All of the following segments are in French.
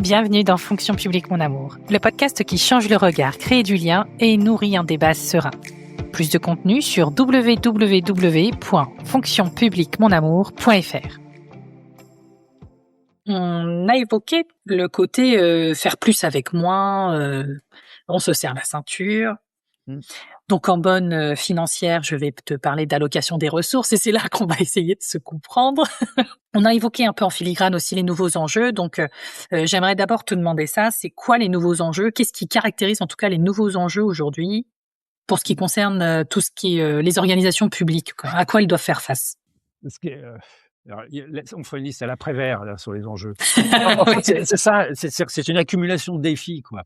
Bienvenue dans Fonction publique mon amour, le podcast qui change le regard, crée du lien et nourrit un débat serein. Plus de contenu sur www.fonctionpubliquemonamour.fr. On a évoqué le côté faire plus avec moins, on se serre la ceinture. Donc en bonne financière, je vais te parler d'allocation des ressources et c'est là qu'on va essayer de se comprendre. On a évoqué un peu en filigrane aussi les nouveaux enjeux, donc j'aimerais d'abord te demander ça, c'est quoi les nouveaux enjeux? Qu'est-ce qui caractérise en tout cas les nouveaux enjeux aujourd'hui pour ce qui concerne tout ce qui est les organisations publiques, quoi? À quoi ils doivent faire face? Ce qui est, alors, on fait une liste à la Prévert là, sur les enjeux. En fait, c'est ça, c'est une accumulation de défis, quoi.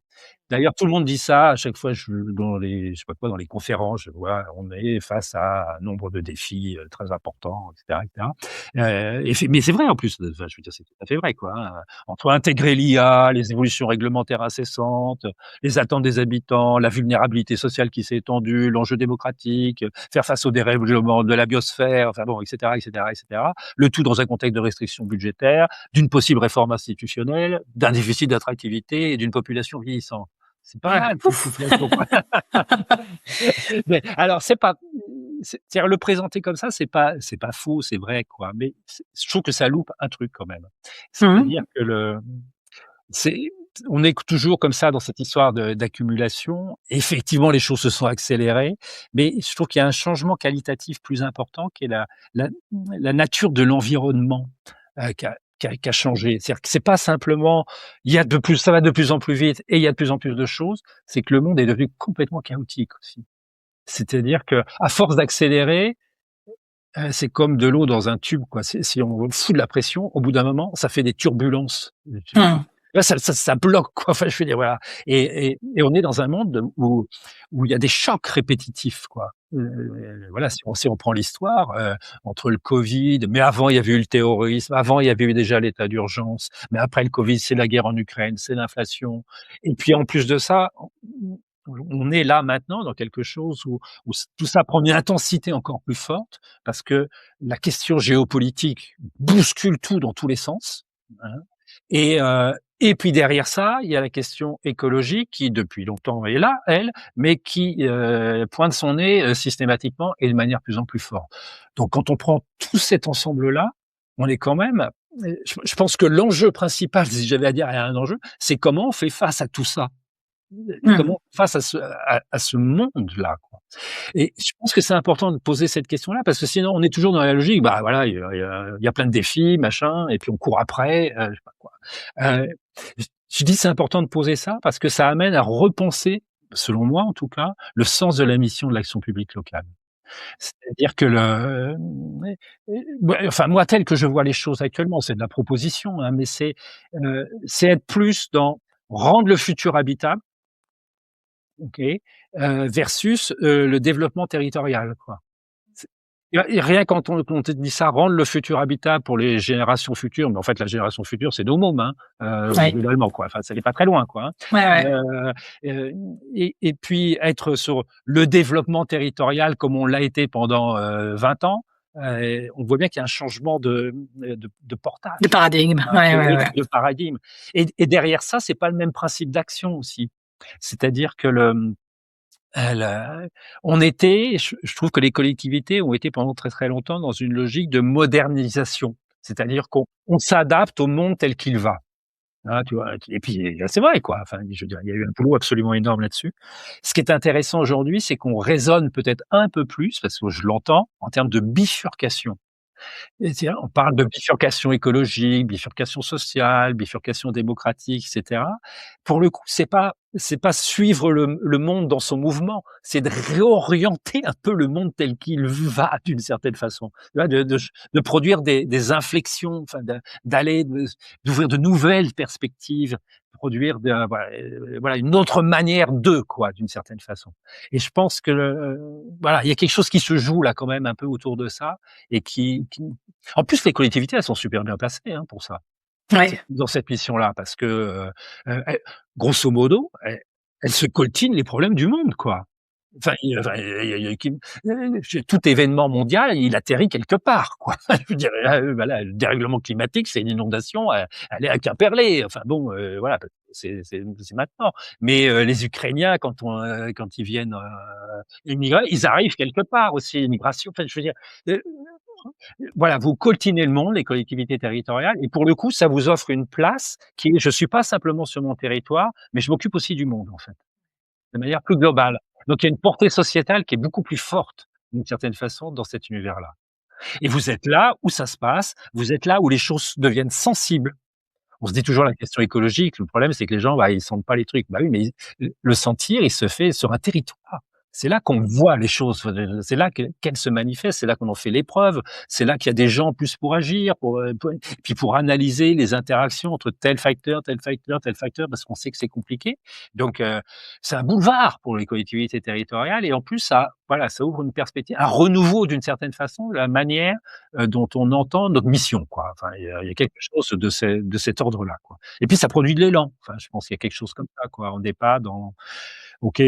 D'ailleurs, tout le monde dit ça à chaque fois. Dans les, je sais pas quoi, dans les conférences, je vois, on est face à un nombre de défis très importants, etc., etc. Mais c'est vrai en plus. Enfin, je veux dire, c'est tout à fait vrai, quoi. Hein. Entre intégrer l'IA, les évolutions réglementaires incessantes, les attentes des habitants, la vulnérabilité sociale qui s'est étendue, l'enjeu démocratique, faire face au dérèglement de la biosphère, enfin bon, etc., etc., etc. Le tout dans un contexte de restrictions budgétaires, d'une possible réforme institutionnelle, d'un déficit d'attractivité et d'une population vieillissante. C'est pas mal. Mais alors, c'est-à-dire le présenter comme ça, c'est pas faux, c'est vrai, quoi. Mais je trouve que ça loupe un truc quand même. C'est-à-dire que on est toujours comme ça dans cette histoire d'accumulation. Effectivement, les choses se sont accélérées, mais je trouve qu'il y a un changement qualitatif plus important qui est la nature de l'environnement qui a changé. C'est-à-dire que c'est pas simplement ça va de plus en plus vite et il y a de plus en plus de choses. C'est que le monde est devenu complètement chaotique aussi. C'est-à-dire que à force d'accélérer, c'est comme de l'eau dans un tube, quoi. Si on fout de la pression, au bout d'un moment, ça fait des turbulences. Là, ça bloque, quoi. Enfin, je veux dire, voilà. Et on est dans un monde où il y a des chocs répétitifs, quoi. Voilà, si on prend l'histoire, entre le Covid, mais avant il y avait eu le terrorisme, avant il y avait eu déjà l'état d'urgence, mais après le Covid, c'est la guerre en Ukraine, c'est l'inflation. Et puis en plus de ça, on est là maintenant dans quelque chose où tout ça prend une intensité encore plus forte parce que la question géopolitique bouscule tout dans tous les sens, hein. Et puis derrière ça, il y a la question écologique qui depuis longtemps est là, elle, mais qui pointe son nez systématiquement et de manière de plus en plus forte. Donc quand on prend tout cet ensemble-là, on est quand même. Je pense que l'enjeu principal, si j'avais à dire, il y a un enjeu, c'est comment on fait face à tout ça. Comment face à ce monde-là, quoi. Et je pense que c'est important de poser cette question-là parce que sinon on est toujours dans la logique, bah voilà, il y a plein de défis, machin, et puis on court après, je sais pas quoi. Je dis c'est important de poser ça parce que ça amène à repenser, selon moi en tout cas, le sens de la mission de l'action publique locale. C'est-à-dire que enfin moi tel que je vois les choses actuellement, c'est de la proposition, hein, mais c'est être plus dans rendre le futur habitable. OK, versus, le développement territorial, quoi. C'est et rien quand on te dit ça, rendre le futur habitable pour les générations futures, mais en fait, la génération future, c'est nos mômes, hein, Ouais. globalement, quoi. Enfin, ça n'est pas très loin, quoi, hein. Ouais. Et puis être sur le développement territorial comme on l'a été pendant, 20 ans, on voit bien qu'il y a un changement de portage, De paradigme. Ouais. de paradigme. Et derrière ça, c'est pas le même principe d'action aussi. C'est-à-dire que je trouve que les collectivités ont été pendant très, très longtemps dans une logique de modernisation. C'est-à-dire qu'on s'adapte au monde tel qu'il va. Hein, tu vois? Et puis, c'est vrai, quoi. Enfin, je veux dire, il y a eu un boulot absolument énorme là-dessus. Ce qui est intéressant aujourd'hui, c'est qu'on raisonne peut-être un peu plus, parce que je l'entends, en termes de bifurcation. Et tiens, on parle de bifurcation écologique, bifurcation sociale, bifurcation démocratique, et cetera. Pour le coup, c'est pas suivre le monde dans son mouvement, c'est de réorienter un peu le monde tel qu'il va d'une certaine façon. Tu vois? De produire des inflexions, enfin d'ouvrir de nouvelles perspectives, produire voilà une autre manière quoi, d'une certaine façon. Et je pense que voilà, il y a quelque chose qui se joue là quand même un peu autour de ça et qui en plus, les collectivités, elles sont super bien placées, hein, pour ça, Ouais. dans cette mission-là, parce que, grosso modo, elles se coltinent les problèmes du monde, quoi. Enfin, tout événement mondial, il atterrit quelque part, quoi. Je veux dire, voilà, le dérèglement climatique, c'est une inondation, elle est à Quimperlé. Enfin bon, voilà, c'est maintenant. Mais les Ukrainiens, quand ils viennent immigrer, ils arrivent quelque part aussi. L'immigration, enfin, je veux dire, euh, voilà, vous coltinez le monde, les collectivités territoriales, et pour le coup, ça vous offre une place qui est, je suis pas simplement sur mon territoire, mais je m'occupe aussi du monde, en fait, de manière plus globale. Donc il y a une portée sociétale qui est beaucoup plus forte, d'une certaine façon, dans cet univers-là. Et vous êtes là où ça se passe, vous êtes là où les choses deviennent sensibles. On se dit toujours la question écologique, le problème c'est que les gens, bah, ils sentent pas les trucs. Bah oui, mais le sentir, il se fait sur un territoire. C'est là qu'on voit les choses, c'est là qu'elles se manifestent, c'est là qu'on en fait l'épreuve, c'est là qu'il y a des gens plus pour agir, puis pour analyser les interactions entre tel facteur, tel facteur, tel facteur, parce qu'on sait que c'est compliqué. Donc c'est un boulevard pour les collectivités territoriales, et en plus ça, voilà, ça ouvre une perspective, un renouveau d'une certaine façon de la manière dont on entend notre mission, quoi. Enfin, il y a quelque chose de cet ordre-là, quoi. Et puis ça produit de l'élan. Enfin, je pense qu'il y a quelque chose comme ça, quoi. On n'est pas dans, ok,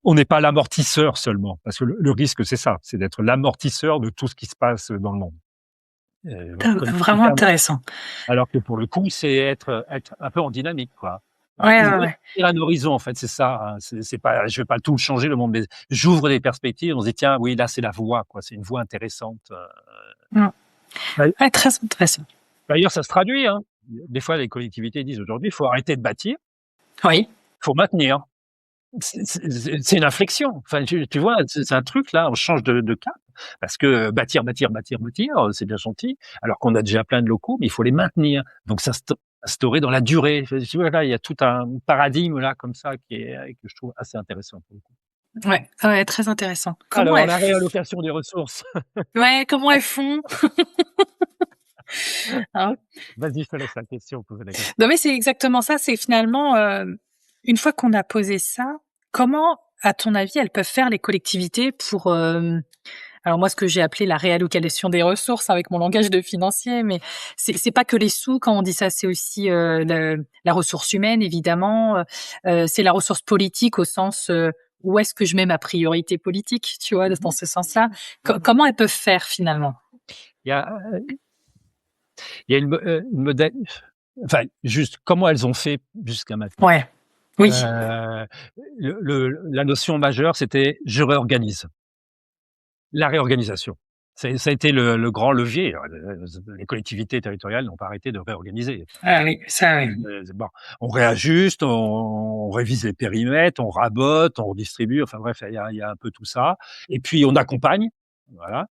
on n'est pas l'amortisseur seulement, parce que le risque c'est ça, c'est d'être l'amortisseur de tout ce qui se passe dans le monde. Vraiment intéressant. Alors que pour le coup, c'est être un peu en dynamique, quoi. Ouais, ouais, Ouvrir ouais. un horizon, en fait, c'est ça, hein. C'est pas, je vais pas tout changer le monde, mais j'ouvre des perspectives. On se dit tiens, oui, là c'est la voie, quoi. C'est une voie intéressante. Mm. Bah, Ouais, très intéressant. D'ailleurs, ça se traduit, hein. Des fois, les collectivités disent aujourd'hui, il faut arrêter de bâtir, Oui. il faut maintenir. C'est une inflexion. Enfin, tu vois, c'est un truc là, on change de cap parce que bâtir, bâtir, bâtir, bâtir, c'est bien gentil. Alors qu'on a déjà plein de locaux, mais il faut les maintenir. Donc instaurer dans la durée. Tu vois, là, il y a tout un paradigme là comme ça que je trouve assez intéressant pour le coup. Ouais, ouais, très intéressant. Comment Alors, elles la réallocation des ressources. ouais, comment elles font? Hein? Vas-y, je te laisse la question, poser la question. Non, mais c'est exactement ça. C'est finalement, une fois qu'on a posé ça, comment, à ton avis, elles peuvent faire les collectivités pour, alors moi, ce que j'ai appelé la réallocation des ressources avec mon langage de financier, mais c'est pas que les sous quand on dit ça, c'est aussi la ressource humaine évidemment, c'est la ressource politique au sens où est-ce que je mets ma priorité politique, tu vois, dans ce sens-là. Comment elles peuvent faire finalement? Il y a, il y a une modèle, enfin, juste comment elles ont fait jusqu'à maintenant. Ouais, oui, La notion majeure, c'était je réorganise. La réorganisation. Ça a été le grand levier. Les collectivités territoriales n'ont pas arrêté de réorganiser. ah oui, ça oui. Bon, on réajuste, on révise les périmètres, on rabote, on redistribue. Enfin bref, il y a un peu tout ça. Et puis on accompagne, voilà.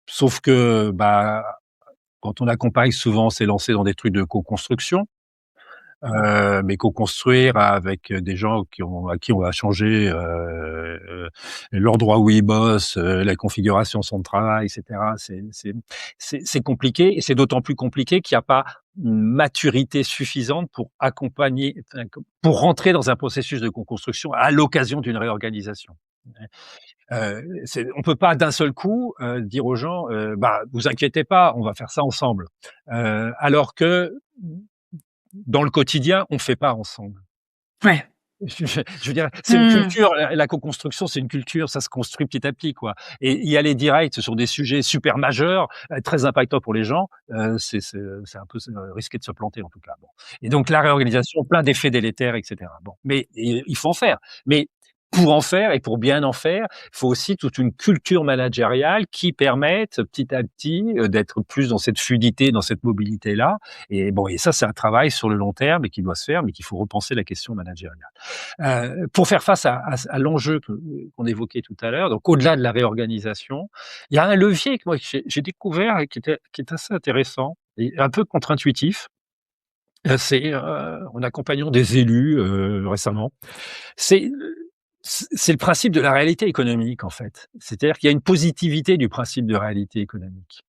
Sauf que, bah, quand on accompagne, souvent, c'est lancé dans des trucs de co-construction. Mais co-construire avec des gens à qui on va changer l'endroit où ils bossent, la configuration de son travail, et cetera. C'est compliqué, et c'est d'autant plus compliqué qu'il n'y a pas une maturité suffisante pour accompagner, enfin, pour rentrer dans un processus de co-construction à l'occasion d'une réorganisation. On peut pas d'un seul coup dire aux gens, bah vous inquiétez pas, on va faire ça ensemble, alors que dans le quotidien, on fait pas ensemble. Ouais. Je veux dire, c'est une Mmh. culture, la co-construction, c'est une culture, ça se construit petit à petit, quoi. Et y aller direct sur des sujets super majeurs, très impactants pour les gens, c'est un peu risqué de se planter, en tout cas. Bon. Et donc la réorganisation, plein d'effets délétères, et cetera. Bon, mais il faut en faire. Mais pour en faire et pour bien en faire, il faut aussi toute une culture managériale qui permette petit à petit d'être plus dans cette fluidité, dans cette mobilité-là. Et bon, et ça, c'est un travail sur le long terme et qui doit se faire, mais qu'il faut repenser la question managériale. Pour faire face à l'enjeu qu'on évoquait tout à l'heure, donc au-delà de la réorganisation, il y a un levier que moi j'ai découvert et qui est assez intéressant et un peu contre-intuitif. C'est en accompagnant des élus récemment, c'est c'est le principe de la réalité économique, en fait. C'est-à-dire qu'il y a une positivité du principe de réalité économique.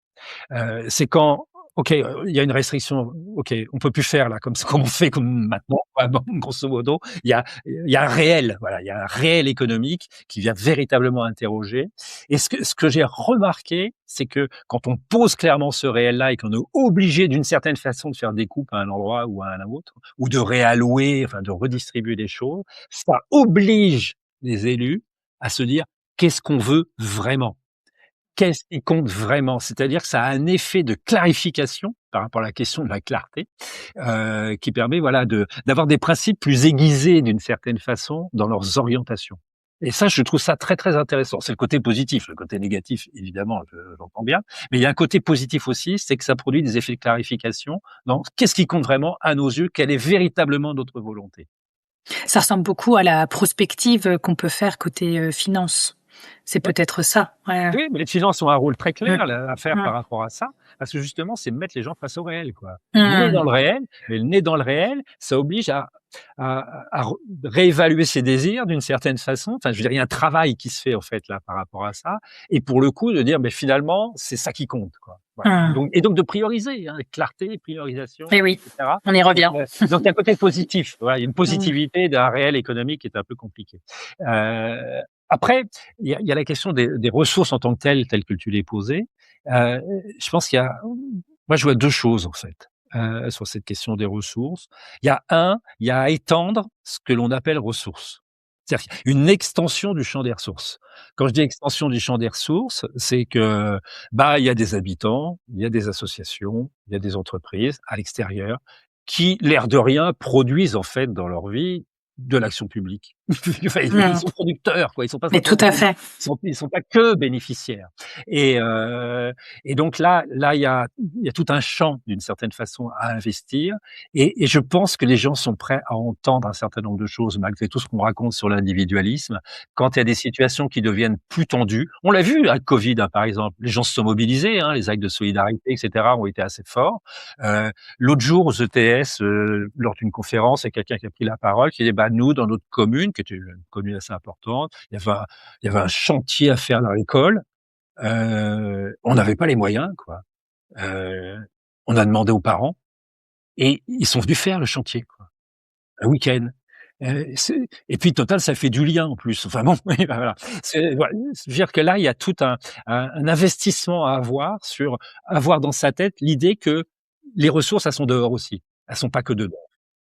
C'est quand OK, il y a une restriction, OK, on peut plus faire là comme on fait comme maintenant, quoi, bon, grosso modo. Il y a un réel, voilà, il y a un réel économique qui vient véritablement interroger et ce que j'ai remarqué, c'est que quand on pose clairement ce réel-là et qu'on est obligé d'une certaine façon de faire des coupes à un endroit ou à un autre, ou de réallouer, enfin de redistribuer des choses, ça oblige les élus à se dire: «Qu'est-ce qu'on veut vraiment?» Qu'est-ce qui compte vraiment? C'est-à-dire que ça a un effet de clarification par rapport à la question de la clarté, qui permet, voilà, d'avoir des principes plus aiguisés d'une certaine façon dans leurs orientations. Et ça, je trouve ça très, très intéressant. C'est le côté positif. Le côté négatif, évidemment, j'entends bien. Mais il y a un côté positif aussi, c'est que ça produit des effets de clarification dans qu'est-ce qui compte vraiment à nos yeux? Quelle est véritablement notre volonté? Ça ressemble beaucoup à la prospective, qu'on peut faire côté, finance. C'est peut-être ça, ouais. Oui, mais les finances ont un rôle très Mmh. clair là, à faire Mmh. par rapport à ça, parce que justement, c'est mettre les gens face au réel, quoi. Le nez dans Mmh. le réel, mais le nez dans le réel, ça oblige à réévaluer ses désirs d'une certaine façon. Enfin, je veux dire, il y a un travail qui se fait, en fait, là, par rapport à ça et pour le coup, de dire: «Mais finalement, c'est ça qui compte», quoi. Voilà. Mmh. Donc de prioriser, hein, clarté, priorisation, Et oui, et cetera. on y revient. Donc il y a un côté positif, voilà, il y a une Mmh. positivité d'un réel économique qui est un peu compliqué. Après, il y a la question des ressources en tant que telles que tu les posées. Heu, je pense qu'il y a moi, je vois 2 choses, en fait, sur cette question des ressources. Il y a à étendre ce que l'on appelle ressources. C'est-à-dire une extension du champ des ressources. Quand je dis extension du champ des ressources, c'est que, bah, il y a des habitants, il y a des associations, il y a des entreprises à l'extérieur qui, l'air de rien, produisent, en fait, dans leur vie, de l'action publique. Enfin, ils Mmh. sont producteurs, quoi. Ils sont pas Mais tout simplement à fait. ils sont pas que bénéficiaires. Et et donc là, il y a tout un champ, d'une certaine façon, à investir. Et je pense que les gens sont prêts à entendre un certain nombre de choses, malgré tout ce qu'on raconte sur l'individualisme. Quand il y a des situations qui deviennent plus tendues, on l'a vu avec Covid, hein, par exemple. Les gens se sont mobilisés, hein, les actes de solidarité, et cetera, ont été assez forts. L'autre jour, aux ETS, lors d'une conférence, il y a quelqu'un qui a pris la parole, qui dit: «Bah, nous, dans notre commune», qui était une commune assez importante, il y avait un chantier à faire dans l'école, on n'avait pas les moyens, quoi. Heu, on a demandé aux parents et ils sont venus faire le chantier, quoi, un week-end. Et puis total, ça fait du lien en plus. Enfin bon, oui, bah, voilà. Voilà, dire que là, il y a tout un investissement à avoir sur avoir dans sa tête l'idée que les ressources, elles sont dehors aussi. Elles sont pas que dedans.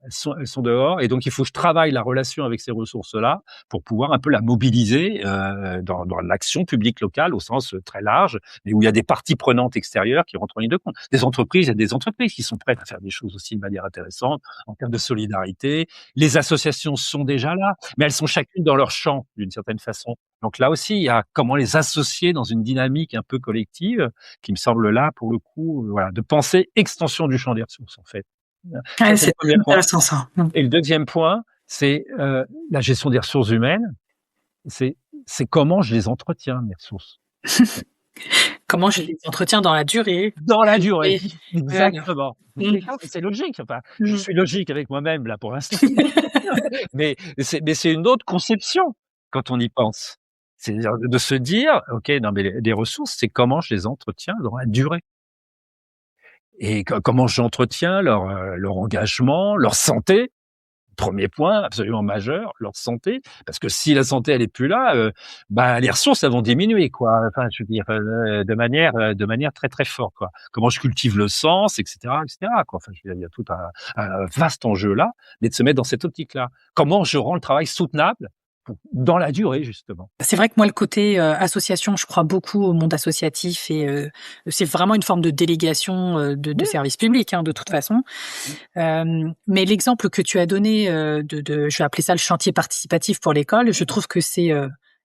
Elles sont dehors et donc il faut que je travaille la relation avec ces ressources-là pour pouvoir un peu la mobiliser, dans l'action publique locale au sens, très large, mais où il y a des parties prenantes extérieures qui rentrent en ligne de compte. Des entreprises, il y a des entreprises qui sont prêtes à faire des choses aussi de manière intéressante en termes de solidarité. Les associations sont déjà là, mais elles sont chacune dans leur champ d'une certaine façon. Donc là aussi, il y a comment les associer dans une dynamique un peu collective qui me semble là, pour le coup, voilà, de penser extension du champ des ressources, en fait. Ça, Ouais, c'est le c'est premier point. intéressant ça. Mmh. Et le deuxième point, c'est, la gestion des ressources humaines. C'est c'est comment je les entretiens, mes ressources. Comment je les entretiens dans la durée. Dans la durée, Et voilà. exactement. Mmh. C'est logique, enfin, je Mmh. suis logique avec moi-même là pour l'instant, mais c'est une autre conception quand on y pense. C'est-à-dire de se dire: «OK, non mais les ressources, c'est comment je les entretiens dans la durée et comment j'entretiens leur engagement, leur santé». Premier point absolument majeur, leur santé, parce que si la santé elle est plus là, bah, les ressources elles vont diminuer quoi. Enfin je veux dire, de manière très, très forte quoi. Comment je cultive le sens et cetera quoi. Enfin je veux dire, il y a tout un vaste enjeu là, mais de se mettre dans cette optique-là. Comment je rends le travail soutenable dans la durée justement? C'est vrai que moi, le côté, association, je crois beaucoup au monde associatif et c'est vraiment une forme de délégation, de Oui, service public, hein, de toute façon. mmh, Mais l'exemple que tu as donné, de je vais appeler ça le chantier participatif pour l'école, je trouve que c'est,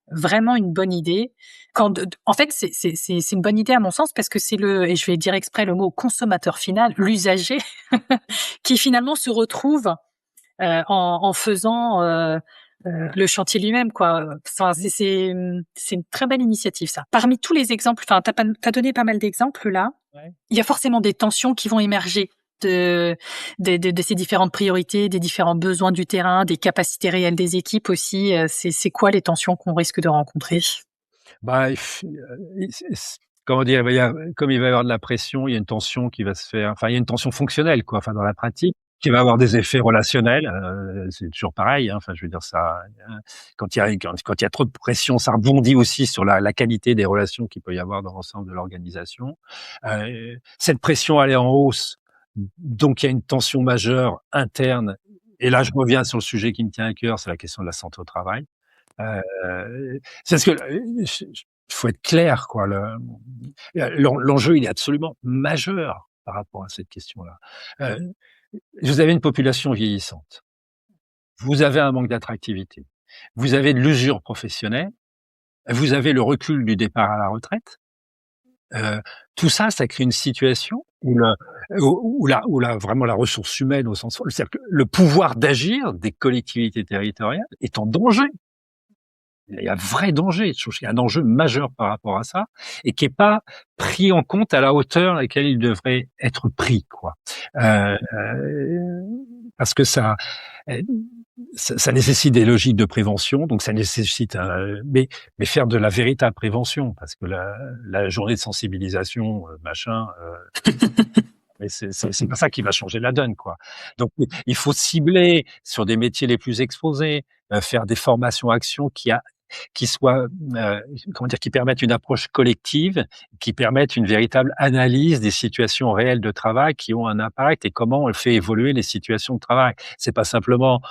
vraiment une bonne idée. Quand en fait, c'est une bonne idée à mon sens parce que c'est le et je vais dire exprès le mot consommateur final, l'usager, qui finalement se retrouve, en faisant, le chantier lui-même, quoi. Enfin, c'est une très belle initiative, ça. Parmi tous les exemples, enfin, tu donné pas mal d'exemples là. ouais. Il y a forcément des tensions qui vont émerger de ces différentes priorités, des différents besoins du terrain, des capacités réelles des équipes aussi. C'est quoi les tensions qu'on risque de rencontrer? Bah, comment dire, comme il va y avoir de la pression, il y a une tension qui va se faire. Enfin, il y a une tension fonctionnelle, quoi. Enfin, dans la pratique, qui va avoir des effets relationnels. C'est toujours pareil. Hein, enfin, je veux dire ça. Quand il y a trop de pression, ça rebondit aussi sur la qualité des relations qu'il peut y avoir dans l'ensemble de l'organisation. Cette pression, elle est en hausse. Donc, il y a une tension majeure interne. Et là, je reviens sur le sujet qui me tient à cœur, c'est la question de la santé au travail. C'est parce que faut être clair, quoi. L'enjeu, il est absolument majeur par rapport à cette question-là. Vous avez une population vieillissante. Vous avez un manque d'attractivité. Vous avez de l'usure professionnelle. Vous avez le recul du départ à la retraite. Tout ça, ça crée une situation où vraiment la ressource humaine au sens, c'est-à-dire que le pouvoir d'agir des collectivités territoriales est en danger. Il y a un vrai danger. Je trouve qu'il y a un enjeu majeur par rapport à ça et qui est pas pris en compte à la hauteur à laquelle il devrait être pris, quoi. Parce que ça nécessite des logiques de prévention, donc ça nécessite, mais faire de la véritable prévention, parce que la journée de sensibilisation, machin, mais c'est pas ça qui va changer la donne, quoi. Donc il faut cibler sur des métiers les plus exposés, faire des formations actions qui soient, comment dire, qui permettent une approche collective, qui permettent une véritable analyse des situations réelles de travail qui ont un impact et comment on fait évoluer les situations de travail. C'est pas simplement,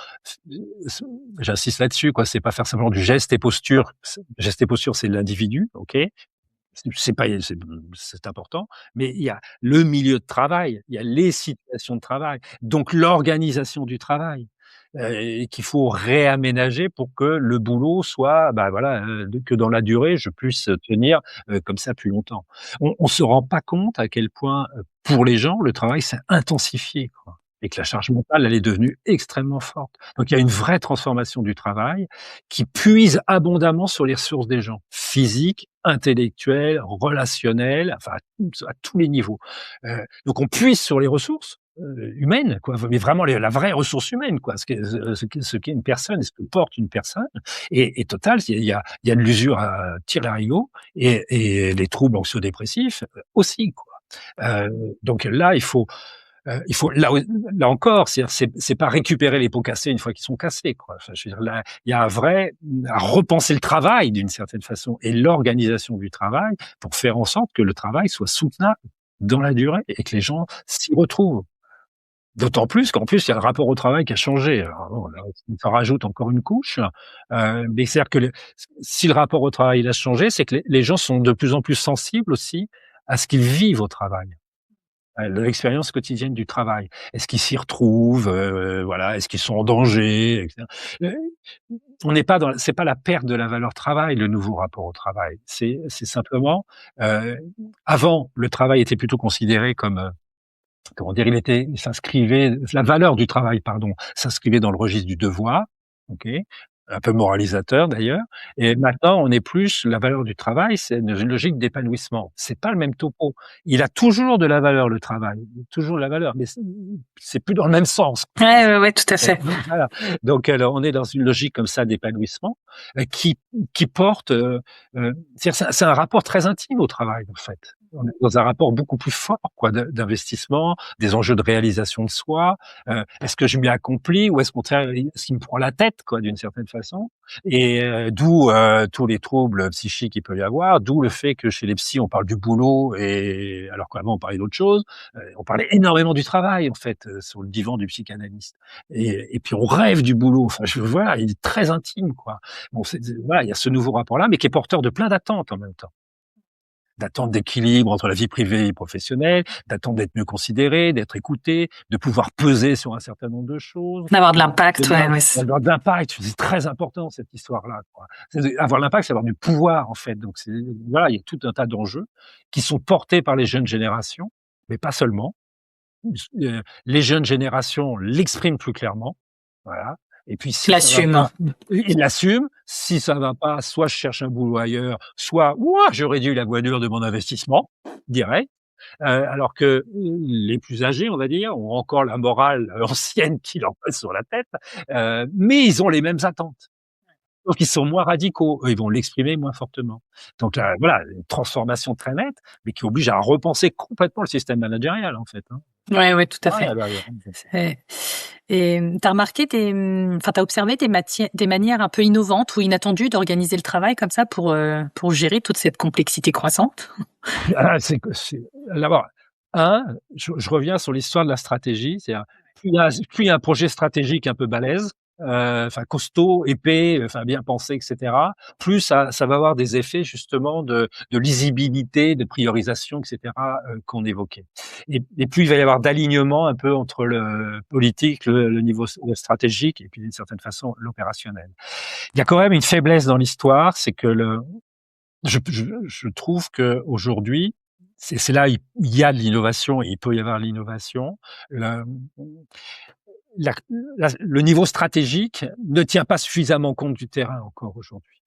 j'insiste là-dessus, quoi, c'est pas faire simplement du geste et posture. Geste et posture, c'est l'individu, ok? C'est important, mais il y a le milieu de travail, il y a les situations de travail, donc l'organisation du travail, et qu'il faut réaménager pour que le boulot soit, bah, voilà, que dans la durée, je puisse tenir, comme ça plus longtemps. On se rend pas compte à quel point, pour les gens, le travail s'est intensifié, quoi, et que la charge mentale, elle est devenue extrêmement forte. Donc il y a une vraie transformation du travail qui puise abondamment sur les ressources des gens, physiques, intellectuelles, relationnelles, enfin à tous les niveaux. Donc on puise sur les ressources humaines, quoi, mais vraiment la vraie ressource humaine, quoi, ce qu'est une personne, ce que porte une personne. Et Total, il y a de l'usure à tire-larigot et les troubles anxio-dépressifs aussi, quoi. Donc là, il faut là encore, c'est pas récupérer les pots cassés une fois qu'ils sont cassés, quoi. Enfin, je veux dire, là, il y a un vrai à repenser le travail d'une certaine façon et l'organisation du travail pour faire en sorte que le travail soit soutenable dans la durée et que les gens s'y retrouvent. D'autant plus qu'en plus, il y a le rapport au travail qui a changé. Alors bon, là, ça rajoute encore une couche, mais c'est-à-dire que si le rapport au travail il a changé, c'est que les gens sont de plus en plus sensibles aussi à ce qu'ils vivent au travail. L'expérience quotidienne du travail. Est-ce qu'ils s'y retrouvent? Voilà, est-ce qu'ils sont en danger, et cetera? Heu, on n'est pas dans c'est pas la perte de la valeur travail, le nouveau rapport au travail. C'est simplement, heu, avant, le travail était plutôt considéré comme, comment dire? Il s'inscrivait la valeur du travail, pardon, s'inscrivait dans le registre du devoir, OK? Un peu moralisateur d'ailleurs et maintenant on est plus la valeur du travail, c'est dans une logique d'épanouissement. C'est pas le même topo. Il a toujours de la valeur le travail, toujours de la valeur, mais c'est plus dans le même sens. Ouais, ouais, ouais, tout à fait. Voilà. Donc alors on est dans une logique comme ça d'épanouissement, qui porte, c'est un rapport très intime au travail, en fait. On est dans un rapport beaucoup plus fort, quoi, d'investissement, des enjeux de réalisation de soi. Est-ce que je m'y accomplis ou est-ce qu'il me prend la tête, quoi, d'une certaine façon? Et d'où, tous les troubles psychiques qu'il peut y avoir, d'où le fait que chez les psys, on parle du boulot et alors qu'avant on parlait d'autre chose. On parlait énormément du travail, en fait, sur le divan du psychanalyste. Et puis on rêve du boulot. Enfin, voilà, il est très intime, quoi. Bon, voilà, il y a ce nouveau rapport-là, mais qui est porteur de plein d'attentes en même temps. D'attentes d'équilibre entre la vie privée et professionnelle, d'attentes d'être mieux considéré, d'être écouté, de pouvoir peser sur un certain nombre de choses. D'avoir de l'impact, ouais, ouais. D'avoir de l'impact, c'est très important cette histoire-là, quoi. Avoir l'impact, c'est avoir du pouvoir, en fait. Donc voilà, il y a tout un tas d'enjeux qui sont portés par les jeunes générations, mais pas seulement. Les jeunes générations l'expriment plus clairement, voilà. Et puis si ça va pas, ils l'assument. Si ça va pas, soit je cherche un boulot ailleurs, soit ouah, je réduis la voilure de mon investissement direct. Alors que les plus âgés, on va dire, ont encore la morale ancienne qui leur passe sur la tête, mais ils ont les mêmes attentes. sauf qu'ils sont moins radicaux. Eux, ils vont l'exprimer moins fortement. Donc voilà, une transformation très nette, mais qui oblige à repenser complètement le système managérial, en fait, hein. Ouais, tout à Ouais, fait. bah, Et t'as remarqué t'as observé des manières un peu innovantes ou inattendues d'organiser le travail comme ça pour gérer toute cette complexité croissante? c'est d'abord, je reviens sur l'histoire de la stratégie, c'est-à-dire plus il y a un projet stratégique un peu balèze, enfin costaud, épais, enfin bien pensé et cetera, plus ça va avoir des effets justement de lisibilité, de priorisation et cetera, qu'on évoquait et plus il va y avoir d'alignement un peu entre le politique, le niveau stratégique et puis d'une certaine façon l'opérationnel. Il y a quand même une faiblesse dans l'histoire, c'est que je trouve qu'aujourd'hui, c'est là, il y a de l'innovation et il peut y avoir de l'innovation. Le la le niveau stratégique ne tient pas suffisamment compte du terrain encore aujourd'hui.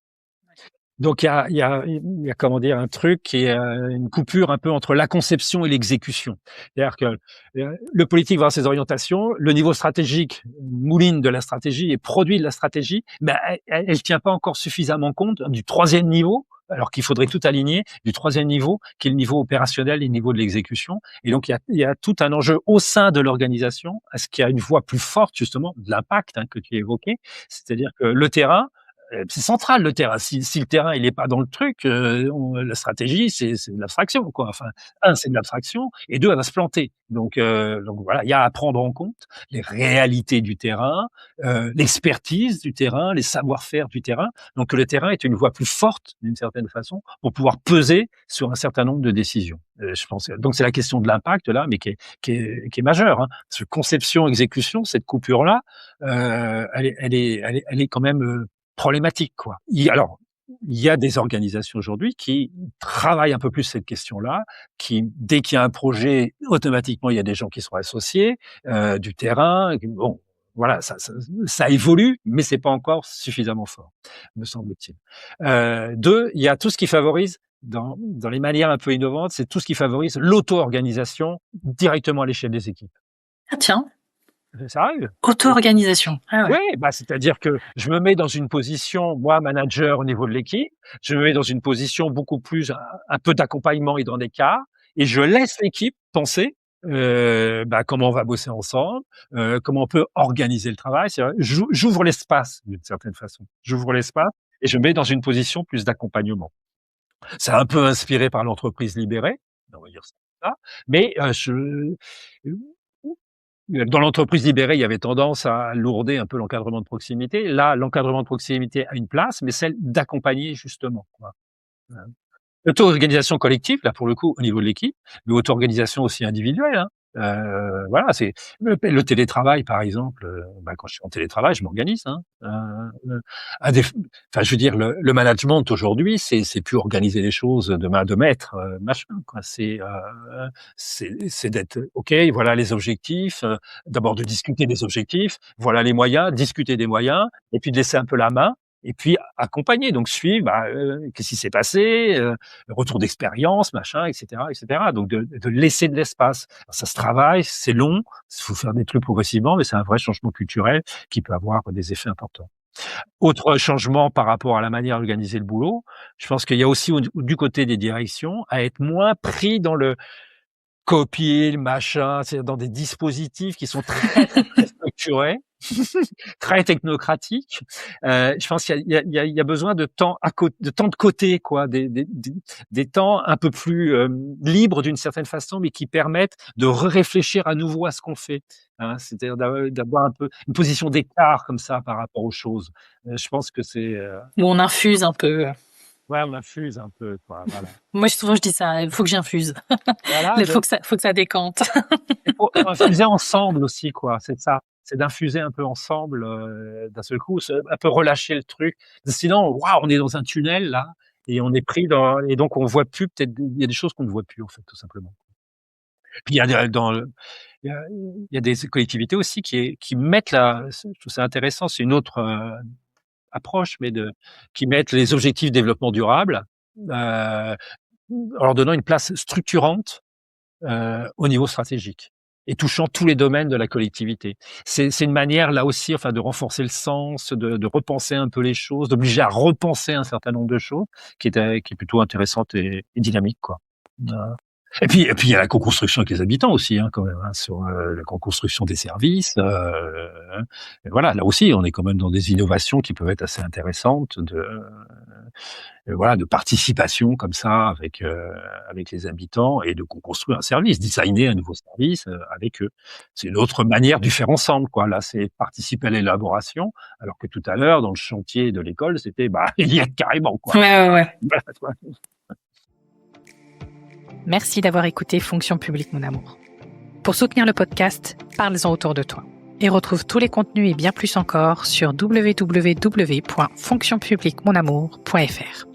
Donc il y a comment dire? Un truc qui est, une coupure un peu entre la conception et l'exécution. C'est-à-dire que, le politique va avoir ses orientations, le niveau stratégique mouline de la stratégie et produit de la stratégie, mais elle tient pas encore suffisamment compte du troisième niveau, alors qu'il faudrait tout aligner, du troisième niveau, qui est le niveau opérationnel et le niveau de l'exécution. Et donc il y a tout un enjeu au sein de l'organisation, à ce qu'il y a une voix plus forte justement de l'impact, hein, que tu évoquais. C'est-à-dire que le terrain, c'est central le terrain. Si le terrain il est pas dans le truc, la stratégie c'est de l'abstraction quoi. Enfin, c'est de l'abstraction et 2 elle va se planter. Donc voilà, il y a à prendre en compte les réalités du terrain, l'expertise du terrain, les savoir-faire du terrain. Donc le terrain est une voix plus forte d'une certaine façon pour pouvoir peser sur un certain nombre de décisions. Je pense donc c'est la question de l'impact là, mais qui est majeure, hein. Parce que conception, exécution, cette coupure là, elle est quand même, problématique, quoi. Alors, il y a des organisations aujourd'hui qui travaillent un peu plus cette question-là, qui dès qu'il y a un projet, automatiquement, il y a des gens qui sont associés, du terrain. Bon, voilà, ça évolue, mais c'est pas encore suffisamment fort, me semble-t-il. 2, il y a tout ce qui favorise dans les manières un peu innovantes, c'est tout ce qui favorise l'auto-organisation directement à l'échelle des équipes. Ah tiens, Ça arrive. auto-organisation. Ah ouais. Ouais, bah, c'est-à-dire que je me mets dans une position, moi, manager au niveau de l'équipe, je me mets dans une position beaucoup plus un peu d'accompagnement et dans des cas et je laisse l'équipe penser, bah, comment on va bosser ensemble, comment on peut organiser le travail. C'est vrai, j'ouvre l'espace d'une certaine façon. J'ouvre l'espace et je me mets dans une position plus d'accompagnement. C'est un peu inspiré par l'entreprise libérée, on va dire ça comme ça, mais dans l'entreprise libérée, il y avait tendance à lourder un peu l'encadrement de proximité. Là, l'encadrement de proximité a une place, mais celle d'accompagner justement, quoi. Heu, L'auto-organisation collective, là, pour le coup, au niveau de l'équipe, mais auto-organisation aussi individuelle, hein. Voilà, c'est le télétravail, par exemple, bah, quand je suis en télétravail, je m'organise, hein. À des enfin, je veux dire, le management aujourd'hui, c'est plus organiser les choses de main de maître, machin, quoi. C'est d'être OK, voilà les objectifs, d'abord de discuter des objectifs, voilà les moyens, discuter des moyens et puis de laisser un peu la main et puis accompagner, donc suivre, bah, qu'est-ce qui s'est passé, retour d'expérience, machin, et cetera, et cetera. Donc de laisser de l'espace. Ça se travaille, c'est long, il faut faire des trucs progressivement, mais c'est un vrai changement culturel qui peut avoir des effets importants. Autre changement par rapport à la manière d'organiser le boulot, je pense qu'il y a aussi du côté des directions à être moins pris dans le copier, le machin, c'est dans des dispositifs qui sont très, très structurés, très technocratiques. Je pense qu'il y a besoin de temps de temps de côté, quoi, des temps un peu plus, libres d'une certaine façon, mais qui permettent de réfléchir à nouveau à ce qu'on fait, hein. C'est-à-dire d'avoir un peu une position d'écart comme ça par rapport aux choses. Je pense que c'est, Où on infuse un peu. ouais, on infuse un peu, quoi, voilà. Moi, souvent, je dis ça, il faut que j'infuse. Voilà, Il faut que ça décante. il faut infuser ensemble aussi, quoi, c'est ça. C'est d'infuser un peu ensemble, d'un seul coup, un peu relâcher le truc. Sinon, waouh, on est dans un tunnel là et on est pris dans et donc on voit plus peut-être il y a des choses qu'on ne voit plus en fait, tout simplement. Puis il y a des dans le il y a des collectivités aussi qui mettent je trouve ça intéressant, c'est une autre, approche, mais qui mettent les objectifs de développement durable, en leur donnant une place structurante, au niveau stratégique. et touchant tous les domaines de la collectivité. C'est une manière, là aussi, enfin, de renforcer le sens, de repenser un peu les choses, d'obliger à repenser un certain nombre de choses, qui est plutôt intéressante et dynamique, quoi. Et puis il y a la co-construction avec les habitants aussi, hein, quand même, hein, sur la co-construction des services. Et voilà, là aussi, on est quand même dans des innovations qui peuvent être assez intéressantes de participation comme ça avec les habitants et de co-construire un service, designer un nouveau service avec eux. C'est une autre manière du faire ensemble, quoi. Là, c'est participer à l'élaboration, alors que tout à l'heure, dans le chantier de l'école, c'était il y a carrément, quoi. Ouais. Merci d'avoir écouté Fonction publique mon amour. Pour soutenir le podcast, parle-en autour de toi. Et retrouve tous les contenus et bien plus encore sur www.fonctionpubliquemonamour.fr.